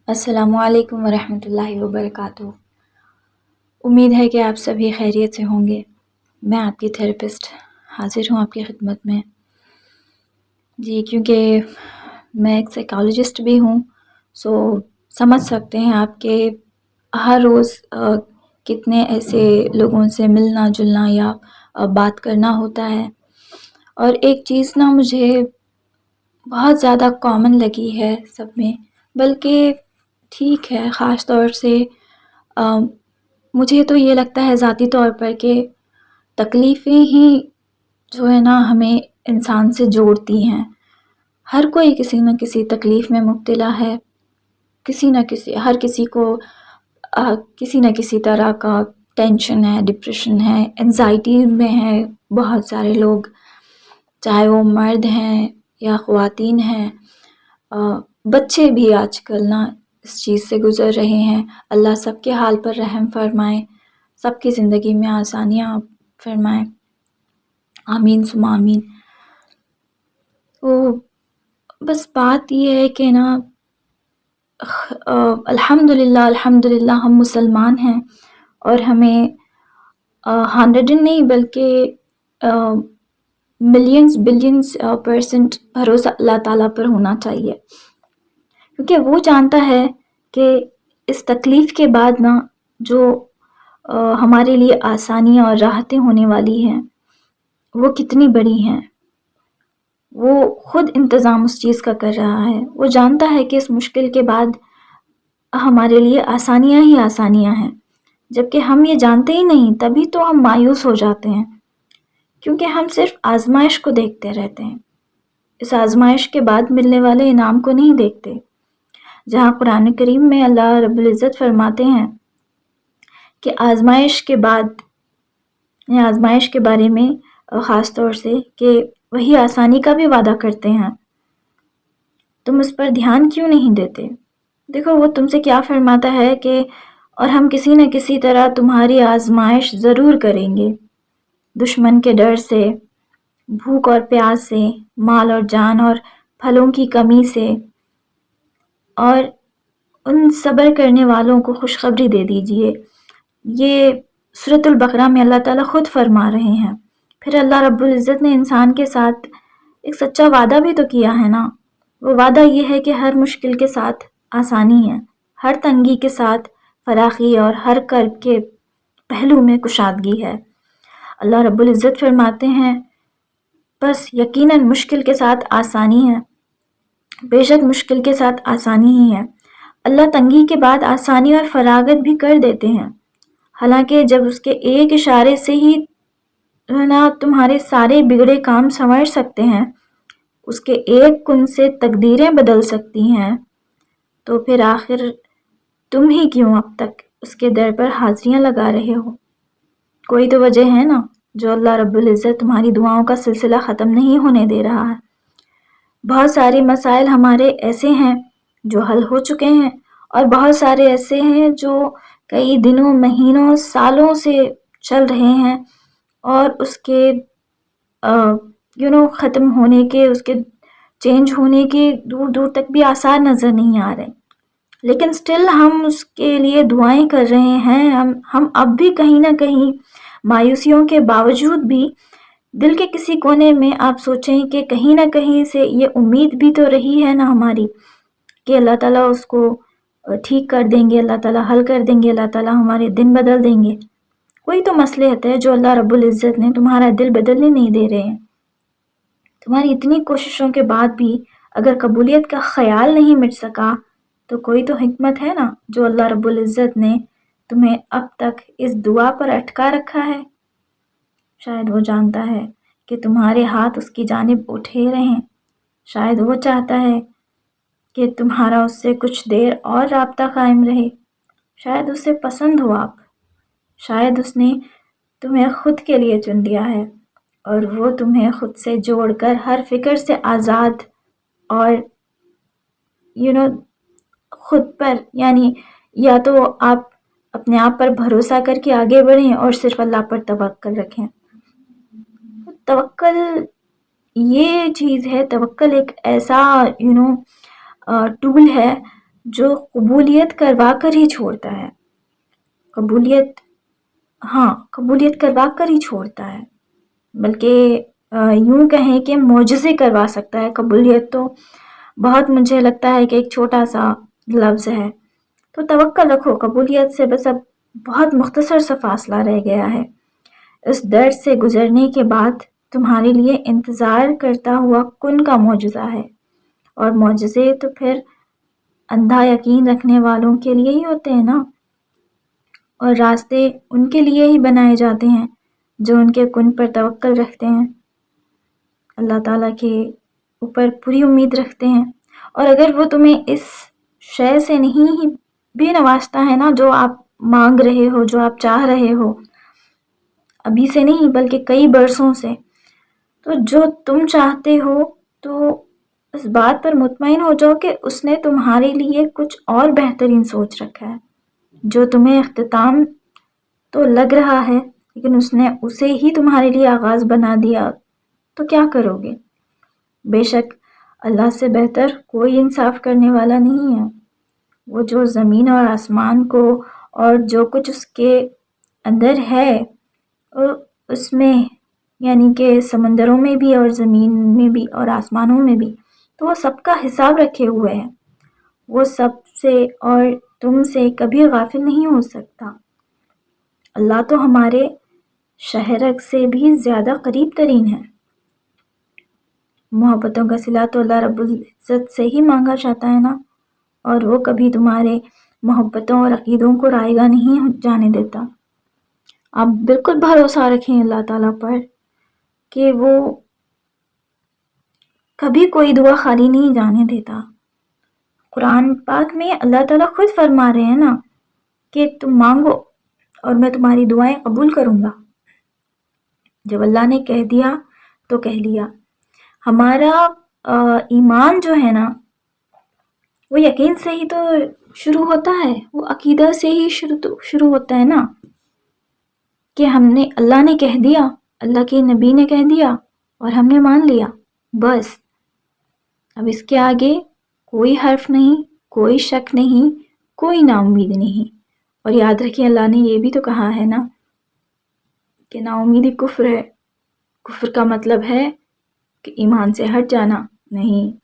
السلام علیکم ورحمۃ اللہ وبرکاتہ۔ امید ہے کہ آپ سبھی خیریت سے ہوں گے۔ میں آپ کی تھراپسٹ حاضر ہوں آپ کی خدمت میں۔ جی، کیونکہ میں ایک سائیکالوجسٹ بھی ہوں، سو سمجھ سکتے ہیں آپ کے ہر روز کتنے ایسے لوگوں سے ملنا جلنا یا بات کرنا ہوتا ہے۔ اور ایک چیز نا مجھے بہت زیادہ کامن لگی ہے سب میں، بلکہ ٹھیک ہے، خاص طور سے مجھے تو یہ لگتا ہے ذاتی طور پر کہ تکلیفیں ہی جو ہے نا ہمیں انسان سے جوڑتی ہیں۔ ہر کوئی کسی نہ کسی تکلیف میں مبتلا ہے، ہر کسی کو کسی نہ کسی طرح کا ٹینشن ہے، ڈپریشن ہے، انزائٹی میں ہے بہت سارے لوگ، چاہے وہ مرد ہیں یا خواتین ہیں، بچے بھی آج کل نا اس چیز سے گزر رہے ہیں۔ اللہ سب کے حال پر رحم فرمائے، سب کی زندگی میں آسانیاں فرمائے، آمین ثم آمین۔ تو بس بات یہ ہے کہ نا الحمدللہ ہم مسلمان ہیں، اور ہمیں 100 نہیں بلکہ ملینز بلینز % بھروسہ اللہ تعالیٰ پر ہونا چاہیے، کیونکہ وہ جانتا ہے کہ اس تکلیف کے بعد نا جو ہمارے لیے آسانیاں اور راحتیں ہونے والی ہیں وہ کتنی بڑی ہیں۔ وہ خود انتظام اس چیز کا کر رہا ہے، وہ جانتا ہے کہ اس مشکل کے بعد ہمارے لیے آسانیاں ہی آسانیاں ہیں، جبکہ ہم یہ جانتے ہی نہیں، تبھی تو ہم مایوس ہو جاتے ہیں، کیونکہ ہم صرف آزمائش کو دیکھتے رہتے ہیں، اس آزمائش کے بعد ملنے والے انعام کو نہیں دیکھتے۔ جہاں قرآن کریم میں اللہ رب العزت فرماتے ہیں کہ آزمائش کے بعد، آزمائش کے بارے میں خاص طور سے، کہ وہی آسانی کا بھی وعدہ کرتے ہیں، تم اس پر دھیان کیوں نہیں دیتے؟ دیکھو وہ تم سے کیا فرماتا ہے کہ اور ہم کسی نہ کسی طرح تمہاری آزمائش ضرور کریں گے، دشمن کے ڈر سے، بھوک اور پیاس سے، مال اور جان اور پھلوں کی کمی سے، اور ان صبر کرنے والوں کو خوشخبری دے دیجئے۔ یہ سورۃ البقرہ میں اللہ تعالیٰ خود فرما رہے ہیں۔ پھر اللہ رب العزت نے انسان کے ساتھ ایک سچا وعدہ بھی تو کیا ہے نا۔ وہ وعدہ یہ ہے کہ ہر مشکل کے ساتھ آسانی ہے، ہر تنگی کے ساتھ فراخی، اور ہر کرب کے پہلو میں کشادگی ہے۔ اللہ رب العزت فرماتے ہیں بس یقیناً مشکل کے ساتھ آسانی ہے، بے شک مشکل کے ساتھ آسانی ہی ہے۔ اللہ تنگی کے بعد آسانی اور فراغت بھی کر دیتے ہیں، حالانکہ جب اس کے ایک اشارے سے ہی نا تمہارے سارے بگڑے کام سنور سکتے ہیں، اس کے ایک کن سے تقدیریں بدل سکتی ہیں، تو پھر آخر تم ہی کیوں اب تک اس کے در پر حاضریاں لگا رہے ہو؟ کوئی تو وجہ ہے نا جو اللہ رب العزت تمہاری دعاؤں کا سلسلہ ختم نہیں ہونے دے رہا ہے۔ بہت سارے مسائل ہمارے ایسے ہیں جو حل ہو چکے ہیں، اور بہت سارے ایسے ہیں جو کئی دنوں، مہینوں، سالوں سے چل رہے ہیں، اور اس کے ختم ہونے کے، اس کے چینج ہونے کے دور دور تک بھی آثار نظر نہیں آ رہے، لیکن سٹل ہم اس کے لیے دعائیں کر رہے ہیں۔ ہم اب بھی کہیں نہ کہیں مایوسیوں کے باوجود بھی دل کے کسی کونے میں آپ سوچیں کہ کہیں نہ کہیں سے یہ امید بھی تو رہی ہے نا ہماری کہ اللہ تعالیٰ اس کو ٹھیک کر دیں گے، اللہ تعالیٰ حل کر دیں گے، اللہ تعالیٰ ہمارے دن بدل دیں گے۔ کوئی تو مصلحت ہے جو اللہ رب العزت نے تمہارا دل بدلنے نہیں دے رہے ہیں۔ تمہاری اتنی کوششوں کے بعد بھی اگر قبولیت کا خیال نہیں مٹ سکا، تو کوئی تو حکمت ہے نا جو اللہ رب العزت نے تمہیں اب تک اس دعا پر اٹکا رکھا ہے۔ شاید وہ جانتا ہے کہ تمہارے ہاتھ اس کی جانب اٹھے رہیں، شاید وہ چاہتا ہے کہ تمہارا اس سے کچھ دیر اور رابطہ قائم رہے، شاید اسے پسند ہو آپ، شاید اس نے تمہیں خود کے لیے چن لیا ہے، اور وہ تمہیں خود سے جوڑ کر ہر فکر سے آزاد اور خود پر، یعنی یا تو آپ اپنے آپ پر بھروسہ کر کے آگے بڑھیں اور صرف اللہ پر توکل رکھیں۔ توکل یہ چیز ہے، توکل ایک ایسا ٹول ہے جو قبولیت کروا کر ہی چھوڑتا ہے، قبولیت کروا کر ہی چھوڑتا ہے، بلکہ یوں کہیں کہ معجزے کروا سکتا ہے۔ قبولیت تو بہت مجھے لگتا ہے کہ ایک چھوٹا سا لفظ ہے، تو توکل رکھو، قبولیت سے بس اب بہت مختصر سا فاصلہ رہ گیا ہے۔ اس درد سے گزرنے کے بعد تمہارے لیے انتظار کرتا ہوا کن کا معجزہ ہے، اور معجزے تو پھر اندھا یقین رکھنے والوں کے لیے ہی ہوتے ہیں نا، اور راستے ان کے لیے ہی بنائے جاتے ہیں جو ان کے کن پر توکل رکھتے ہیں، اللہ تعالیٰ کے اوپر پوری امید رکھتے ہیں۔ اور اگر وہ تمہیں اس شے سے نہیں ہی بھی نوازتا ہے نا جو آپ مانگ رہے ہو، جو آپ چاہ رہے ہو، ابھی سے نہیں بلکہ کئی برسوں سے، تو جو تم چاہتے ہو تو اس بات پر مطمئن ہو جاؤ کہ اس نے تمہارے لیے کچھ اور بہترین سوچ رکھا ہے۔ جو تمہیں اختتام تو لگ رہا ہے لیکن اس نے اسے ہی تمہارے لیے آغاز بنا دیا، تو کیا کرو گے؟ بے شک اللہ سے بہتر کوئی انصاف کرنے والا نہیں ہے۔ وہ جو زمین اور آسمان کو اور جو کچھ اس کے اندر ہے اس میں، یعنی کہ سمندروں میں بھی اور زمین میں بھی اور آسمانوں میں بھی، تو وہ سب کا حساب رکھے ہوئے ہے۔ وہ سب سے اور تم سے کبھی غافل نہیں ہو سکتا۔ اللہ تو ہمارے شہرک سے بھی زیادہ قریب ترین ہے۔ محبتوں کا صلہ تو اللہ رب العزت سے ہی مانگا جاتا ہے نا، اور وہ کبھی تمہارے محبتوں اور عقیدوں کو رائیگاں نہیں جانے دیتا۔ آپ بالکل بھروسہ رکھیں اللہ تعالیٰ پر کہ وہ کبھی کوئی دعا خالی نہیں جانے دیتا۔ قرآن پاک میں اللہ تعالیٰ خود فرما رہے ہیں نا کہ تم مانگو اور میں تمہاری دعائیں قبول کروں گا۔ جب اللہ نے کہہ دیا تو کہہ لیا۔ ہمارا ایمان جو ہے نا وہ یقین سے ہی تو شروع ہوتا ہے، وہ عقیدہ سے ہی شروع ہوتا ہے نا، کہ ہم نے، اللہ نے کہہ دیا، اللہ کے نبی نے کہہ دیا اور ہم نے مان لیا، بس اب اس کے آگے کوئی حرف نہیں، کوئی شک نہیں، کوئی نا امید نہیں۔ اور یاد رکھیں اللہ نے یہ بھی تو کہا ہے نا کہ نا امیدی کفر ہے۔ کفر کا مطلب ہے کہ ایمان سے ہٹ جانا نہیں۔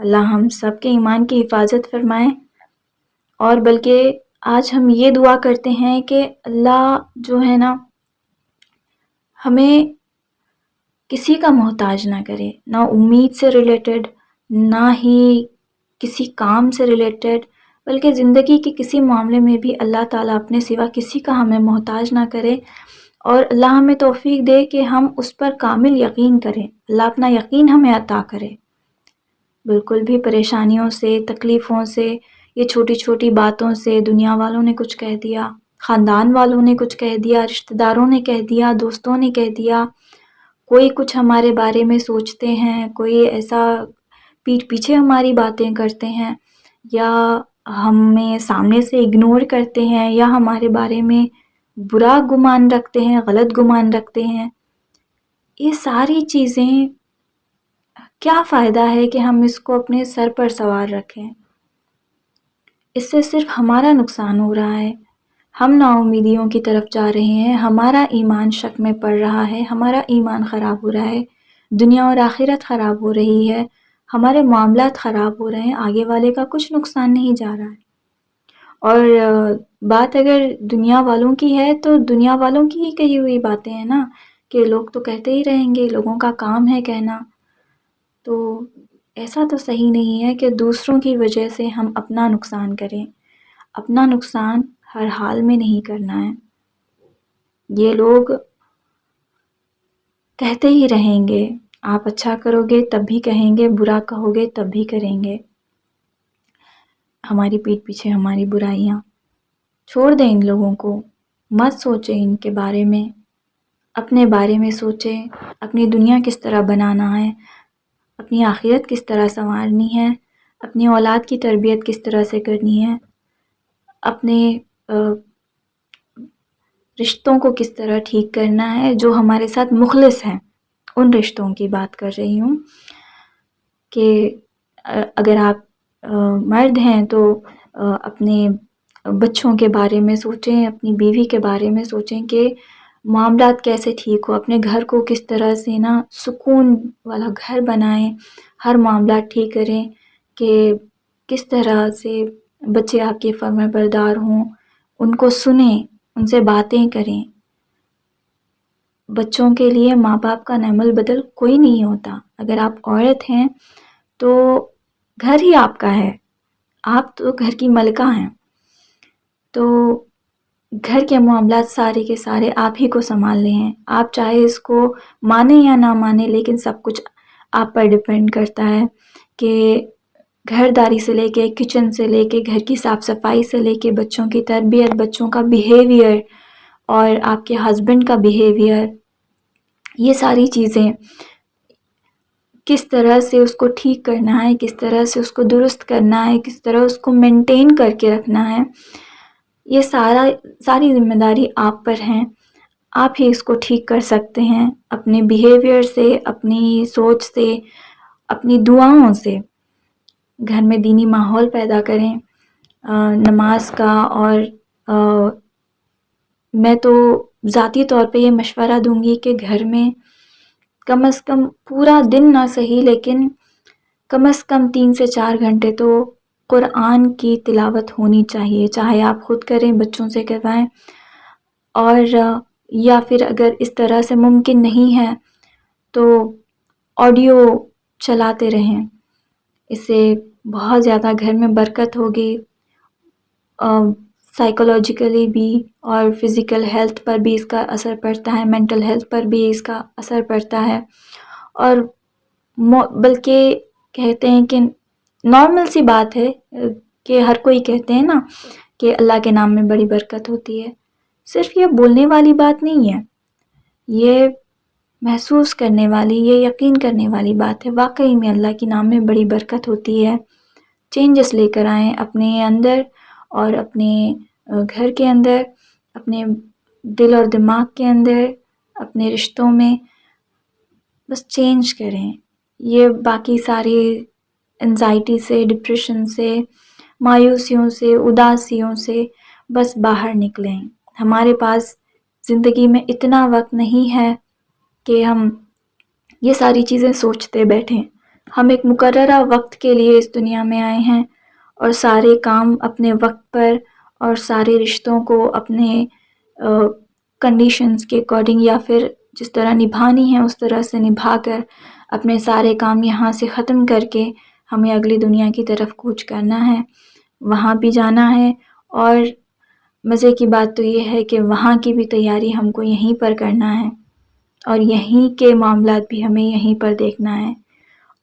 اللہ ہم سب کے ایمان کی حفاظت فرمائے، اور بلکہ آج ہم یہ دعا کرتے ہیں کہ اللہ جو ہے نا ہمیں کسی کا محتاج نہ کرے، نہ امید سے ریلیٹڈ، نہ ہی کسی کام سے ریلیٹڈ، بلکہ زندگی کے کسی معاملے میں بھی اللہ تعالیٰ اپنے سوا کسی کا ہمیں محتاج نہ کرے، اور اللہ ہمیں توفیق دے کہ ہم اس پر کامل یقین کریں، اللہ اپنا یقین ہمیں عطا کرے۔ بالکل بھی پریشانیوں سے، تکلیفوں سے، یہ چھوٹی چھوٹی باتوں سے، دنیا والوں نے کچھ کہہ دیا، خاندان والوں نے کچھ کہہ دیا، رشتہ داروں نے کہہ دیا، دوستوں نے کہہ دیا، کوئی کچھ ہمارے بارے میں سوچتے ہیں، کوئی ایسا پیٹھ پیچھے ہماری باتیں کرتے ہیں، یا ہمیں سامنے سے اگنور کرتے ہیں، یا ہمارے بارے میں برا گمان رکھتے ہیں، غلط گمان رکھتے ہیں، یہ ساری چیزیں کیا فائدہ ہے کہ ہم اس کو اپنے سر پر سوار رکھیں؟ اس سے صرف ہمارا نقصان ہو رہا ہے، ہم نا امیدیوں کی طرف جا رہے ہیں، ہمارا ایمان شک میں پڑ رہا ہے، ہمارا ایمان خراب ہو رہا ہے، دنیا اور آخرت خراب ہو رہی ہے، ہمارے معاملات خراب ہو رہے ہیں، آگے والے کا کچھ نقصان نہیں جا رہا ہے۔ اور بات اگر دنیا والوں کی ہے تو دنیا والوں کی ہی کہی ہوئی باتیں ہیں نا، کہ لوگ تو کہتے ہی رہیں گے، لوگوں کا کام ہے کہنا، تو ایسا تو صحیح نہیں ہے کہ دوسروں کی وجہ سے ہم اپنا نقصان کریں۔ اپنا نقصان ہر حال میں نہیں کرنا ہے۔ یہ لوگ کہتے ہی رہیں گے، آپ اچھا کرو گے تب بھی کہیں گے، برا کہو گے تب بھی کریں گے، ہماری پیٹھ پیچھے ہماری برائیاں۔ چھوڑ دیں ان لوگوں کو، مت سوچیں ان کے بارے میں، اپنے بارے میں سوچیں، اپنی دنیا کس طرح بنانا ہے، اپنی آخرت کس طرح سنوارنی ہے، اپنی اولاد کی تربیت کس طرح سے کرنی ہے، اپنے رشتوں کو کس طرح ٹھیک کرنا ہے، جو ہمارے ساتھ مخلص ہیں ان رشتوں کی بات کر رہی ہوں، کہ اگر آپ مرد ہیں تو اپنے بچوں کے بارے میں سوچیں، اپنی بیوی کے بارے میں سوچیں کہ معاملات کیسے ٹھیک ہو، اپنے گھر کو کس طرح سے نا سکون والا گھر بنائیں، ہر معاملات ٹھیک کریں کہ کس طرح سے بچے آپ کے فرما بردار ہوں، ان کو سنیں، ان سے باتیں کریں۔ بچوں کے لیے ماں باپ کا نعم البدل کوئی نہیں ہوتا۔ اگر آپ عورت ہیں تو گھر ہی آپ کا ہے، آپ تو گھر کی ملکہ ہیں، تو گھر کے معاملات سارے کے سارے آپ ہی کو سنبھالنے ہیں۔ آپ چاہے اس کو مانیں یا نہ مانیں، لیکن سب کچھ آپ پر ڈپینڈ کرتا ہے کہ گھرداری سے لے کے، کچن سے لے کے، گھر کی صاف صفائی سے لے کے، بچوں کی تربیت، بچوں کا بیہیویئر اور آپ کے ہسبینڈ کا بیہیویئر، یہ ساری چیزیں کس طرح سے اس کو ٹھیک کرنا ہے، کس طرح سے اس کو درست کرنا ہے، کس طرح اس کو مینٹین کر کے رکھنا ہے، یہ ساری ذمہ داری آپ پر ہیں۔ آپ ہی اس کو ٹھیک کر سکتے ہیں اپنے بیہیویئر سے، اپنی سوچ سے، اپنی دعاؤں سے۔ گھر میں دینی ماحول پیدا کریں، نماز کا، اور میں تو ذاتی طور پہ یہ مشورہ دوں گی کہ گھر میں کم از کم پورا دن نہ صحیح، لیکن کم از کم 3 سے 4 گھنٹے تو قرآن کی تلاوت ہونی چاہیے، چاہے آپ خود کریں، بچوں سے کروائیں، اور یا پھر اگر اس طرح سے ممکن نہیں ہے تو آڈیو چلاتے رہیں۔ اس سے بہت زیادہ گھر میں برکت ہوگی، سائیکولوجیکلی بھی اور فزیکل ہیلتھ پر بھی اس کا اثر پڑتا ہے، مینٹل ہیلتھ پر بھی اس کا اثر پڑتا ہے، اور بلکہ کہتے ہیں کہ نارمل سی بات ہے کہ ہر کوئی کہتے ہیں نا کہ اللہ کے نام میں بڑی برکت ہوتی ہے۔ صرف یہ بولنے والی بات نہیں ہے، یہ محسوس کرنے والی، یہ یقین کرنے والی بات ہے۔ واقعی میں اللہ کے نام میں بڑی برکت ہوتی ہے۔ چینجز لے کر آئیں اپنے اندر اور اپنے گھر کے اندر، اپنے دل اور دماغ کے اندر، اپنے رشتوں میں، بس چینج کریں۔ یہ باقی ساری انزائٹی سے، ڈپریشن سے، مایوسیوں سے، اداسیوں سے بس باہر نکلیں۔ ہمارے پاس زندگی میں اتنا وقت نہیں ہے کہ ہم یہ ساری چیزیں سوچتے بیٹھیں۔ ہم ایک مقررہ وقت کے لیے اس دنیا میں آئے ہیں، اور سارے کام اپنے وقت پر اور سارے رشتوں کو اپنے کنڈیشنز کے اکارڈنگ یا پھر جس طرح نبھانی ہے اس طرح سے نبھا کر اپنے سارے کام یہاں سے ختم کر کے ہمیں اگلی دنیا کی طرف کوچ کرنا ہے، وہاں بھی جانا ہے۔ اور مزے کی بات تو یہ ہے کہ وہاں کی بھی تیاری ہم کو یہیں پر کرنا ہے، اور یہیں کے معاملات بھی ہمیں یہیں پر دیکھنا ہے۔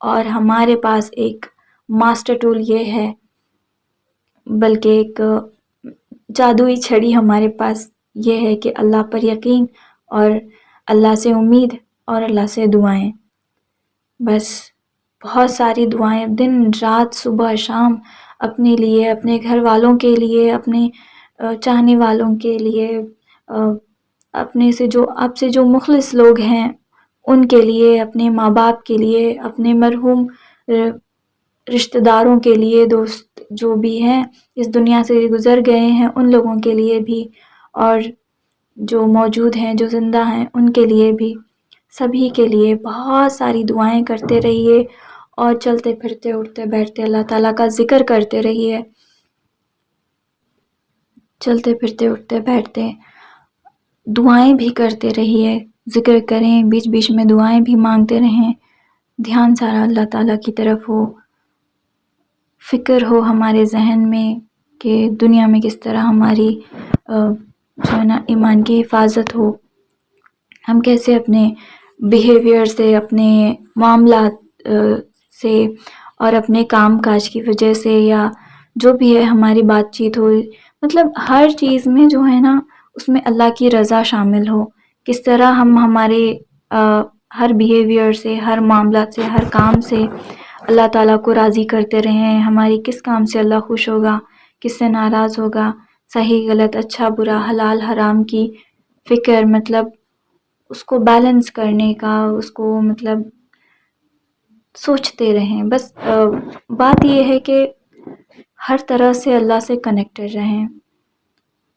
اور ہمارے پاس ایک ماسٹر ٹول یہ ہے، بلکہ ایک جادوئی چھڑی ہمارے پاس یہ ہے کہ اللہ پر یقین اور اللہ سے امید اور اللہ سے دعائیں۔ بس بہت ساری دعائیں دن رات صبح شام، اپنے لیے، اپنے گھر والوں کے لیے، اپنے چاہنے والوں کے لیے، اپنے سے جو آپ سے جو مخلص لوگ ہیں ان کے لیے، اپنے ماں باپ کے لیے، اپنے مرحوم رشتہ داروں کے لیے، دوست جو بھی ہیں اس دنیا سے گزر گئے ہیں ان لوگوں کے لیے بھی، اور جو موجود ہیں، جو زندہ ہیں ان کے لیے بھی، سبھی کے لیے بہت ساری دعائیں کرتے رہیے، اور چلتے پھرتے اٹھتے بیٹھتے اللہ تعالیٰ کا ذکر کرتے رہیے۔ چلتے پھرتے اٹھتے بیٹھتے دعائیں بھی کرتے رہیے، ذکر کریں، بیچ بیچ میں دعائیں بھی مانگتے رہیں، دھیان سارا اللہ تعالیٰ کی طرف ہو، فکر ہو ہمارے ذہن میں کہ دنیا میں کس طرح ہماری جو ہے نا ایمان کی حفاظت ہو، ہم کیسے اپنے بیہیویئر سے، اپنے معاملات سے اور اپنے کام کاج کی وجہ سے یا جو بھی ہے ہماری بات چیت ہو، مطلب ہر چیز میں جو ہے نا اس میں اللہ کی رضا شامل ہو، کس طرح ہم ہمارے ہر بیہیویئر سے، ہر معاملات سے، ہر کام سے اللہ تعالیٰ کو راضی کرتے رہیں، ہماری کس کام سے اللہ خوش ہوگا، کس سے ناراض ہوگا، صحیح غلط، اچھا برا، حلال حرام کی فکر، مطلب اس کو بیلنس کرنے کا، اس کو مطلب سوچتے رہیں۔ بس بات یہ ہے کہ ہر طرح سے اللہ سے کنیکٹڈ رہیں.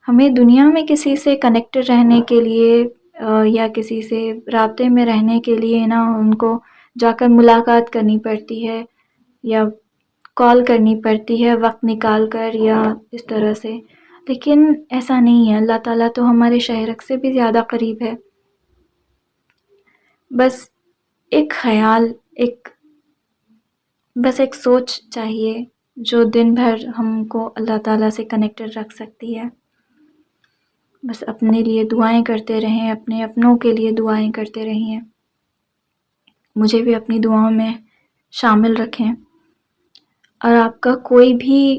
ہمیں دنیا میں کسی سے کنیکٹڈ رہنے کے لیے یا کسی سے رابطے میں رہنے کے لیے نا ان کو جا کر ملاقات کرنی پڑتی ہے یا کال کرنی پڑتی ہے وقت نکال کر یا اس طرح سے. لیکن ایسا نہیں ہے، اللہ تعالیٰ تو ہمارے شہرک سے بھی زیادہ قریب ہے. بس ایک خیال، بس ایک سوچ چاہیے جو دن بھر ہم کو اللہ تعالیٰ سے کنیکٹڈ رکھ سکتی ہے. بس اپنے لیے دعائیں کرتے رہیں، اپنے اپنوں کے لیے دعائیں کرتے رہیں. مجھے بھی اپنی دعاؤں میں شامل رکھیں. اور آپ کا کوئی بھی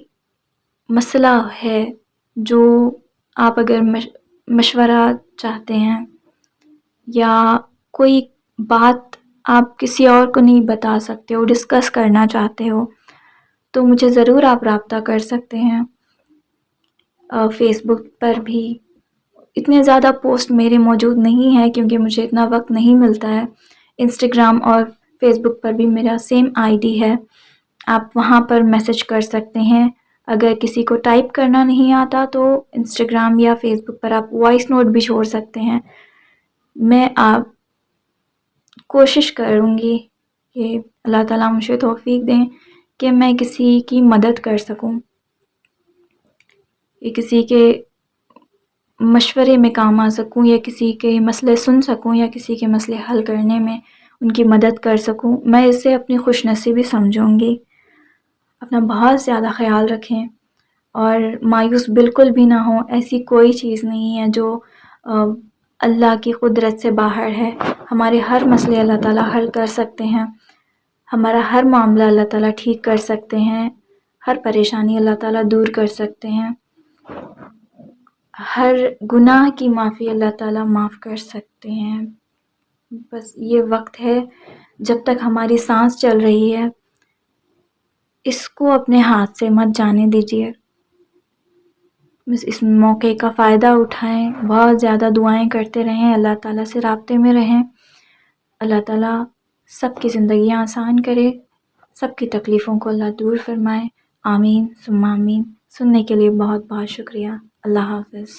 مسئلہ ہے جو آپ اگر مشورہ چاہتے ہیں یا کوئی بات آپ کسی اور کو نہیں بتا سکتے ہو، ڈسکس کرنا چاہتے ہو، تو مجھے ضرور آپ رابطہ کر سکتے ہیں. فیس بک پر بھی اتنے زیادہ پوسٹ میرے موجود نہیں ہیں کیونکہ مجھے اتنا وقت نہیں ملتا ہے. انسٹاگرام اور فیس بک پر بھی میرا سیم آئی ڈی ہے، آپ وہاں پر میسج کر سکتے ہیں. اگر کسی کو ٹائپ کرنا نہیں آتا تو انسٹاگرام یا فیس بک پر آپ وائس نوٹ بھی چھوڑ سکتے ہیں. میں آپ کوشش کروں گی کہ اللہ تعالیٰ مجھے توفیق دیں کہ میں کسی کی مدد کر سکوں، یا کسی کے مشورے میں کام آ سکوں، یا کسی کے مسئلے سن سکوں، یا کسی کے مسئلے حل کرنے میں ان کی مدد کر سکوں. میں اسے اپنی خوش نصیبی سمجھوں گی. اپنا بہت زیادہ خیال رکھیں اور مایوس بالکل بھی نہ ہوں. ایسی کوئی چیز نہیں ہے جو اللہ کی قدرت سے باہر ہے. ہمارے ہر مسئلے اللہ تعالیٰ حل کر سکتے ہیں، ہمارا ہر معاملہ اللہ تعالیٰ ٹھیک کر سکتے ہیں، ہر پریشانی اللہ تعالیٰ دور کر سکتے ہیں، ہر گناہ کی معافی اللہ تعالیٰ معاف کر سکتے ہیں. بس یہ وقت ہے، جب تک ہماری سانس چل رہی ہے اس کو اپنے ہاتھ سے مت جانے دیجیے. بس اس موقع کا فائدہ اٹھائیں، بہت زیادہ دعائیں کرتے رہیں، اللہ تعالیٰ سے رابطے میں رہیں. اللہ تعالیٰ سب کی زندگیاں آسان کرے، سب کی تکلیفوں کو اللہ دور فرمائے. آمین ثم آمین. سننے کے لیے بہت بہت شکریہ. اللہ حافظ.